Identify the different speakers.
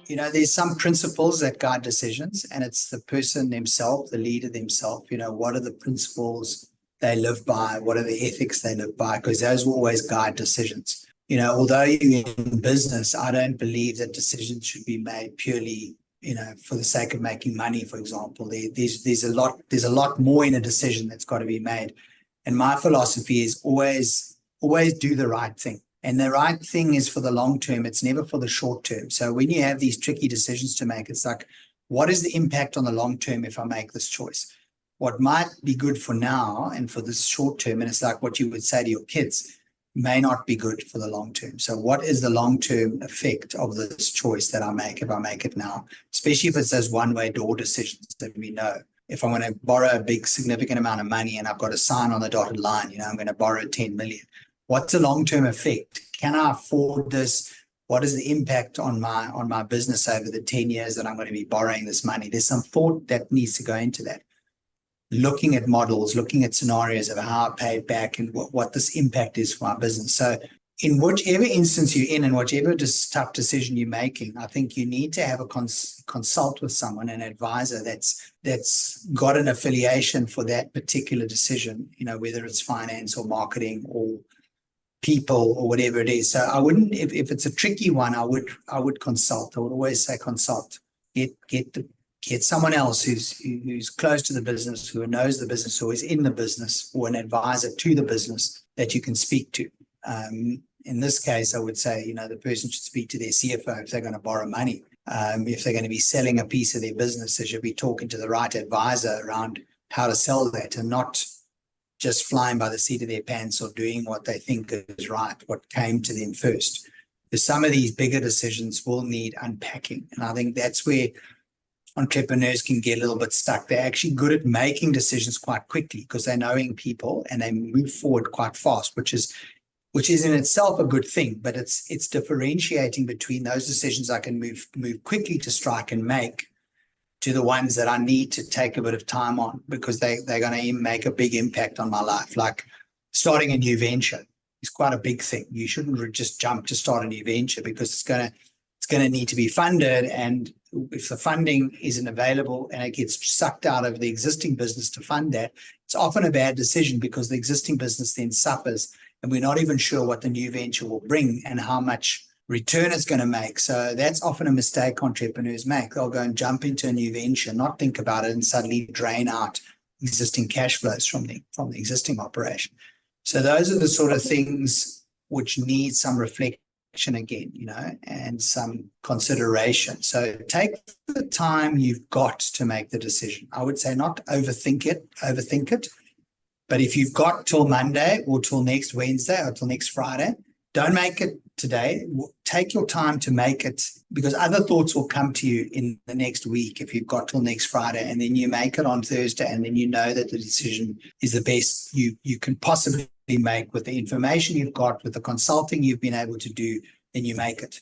Speaker 1: There's some principles that guide decisions, and it's the person themselves, the leader themselves. What are the principles they live by? What are the ethics they live by? Because those will always guide decisions. Although you're in business, I don't believe that decisions should be made purely, for the sake of making money, for example. There's a lot more in a decision that's got to be made. And my philosophy is always do the right thing. And the right thing is for the long term. It's never for the short term. So when you have these tricky decisions to make, it's like, what is the impact on the long term if I make this choice? What might be good for now and for this short term, and it's like what you would say to your kids, may not be good for the long term. So what is the long-term effect of this choice that I make if I make it now? Especially if it's those one-way door decisions that we know. If I'm going to borrow a big significant amount of money and I've got a sign on the dotted line, I'm going to borrow 10 million. What's the long-term effect? Can I afford this? What is the impact on my business over the 10 years that I'm going to be borrowing this money? There's some thought that needs to go into that. Looking at models, looking at scenarios of how I pay it back and what this impact is for my business. So in whichever instance you're in and whichever tough decision you're making, I think you need to have a consult with someone, an advisor that's got an affiliation for that particular decision, whether it's finance or marketing or people or whatever it is. So I wouldn't, if it's a tricky one, I would consult. I would always say consult. Get someone else who's close to the business, who knows the business, or is in the business, or an advisor to the business that you can speak to. In this case, I would say, the person should speak to their CFO if they're going to borrow money. If they're going to be selling a piece of their business, they should be talking to the right advisor around how to sell that and not just flying by the seat of their pants or doing what they think is right, what came to them first. Because some of these bigger decisions will need unpacking. And I think that's where entrepreneurs can get a little bit stuck. They're actually good at making decisions quite quickly because they're knowing people and they move forward quite fast, which is in itself a good thing. But it's differentiating between those decisions I can move quickly to strike and make to the ones that I need to take a bit of time on because they're going to make a big impact on my life. Like starting a new venture is quite a big thing. You shouldn't just jump to start a new venture because it's going to need to be funded, and if the funding isn't available and it gets sucked out of the existing business to fund that, it's often a bad decision because the existing business then suffers and we're not even sure what the new venture will bring and how much return it's going to make. So that's often a mistake entrepreneurs make. They'll go and jump into a new venture, not think about it, and suddenly drain out existing cash flows from the existing operation. So those are the sort of things which need some reflection again, and some consideration. So take the time you've got to make the decision. I would say not overthink it. But if you've got till Monday or till next Wednesday or till next Friday, don't make it today. Take your time to make it because other thoughts will come to you in the next week if you've got till next Friday, and then you make it on Thursday, and then you know that the decision is the best you can possibly make with the information you've got, with the consulting you've been able to do, then you make it.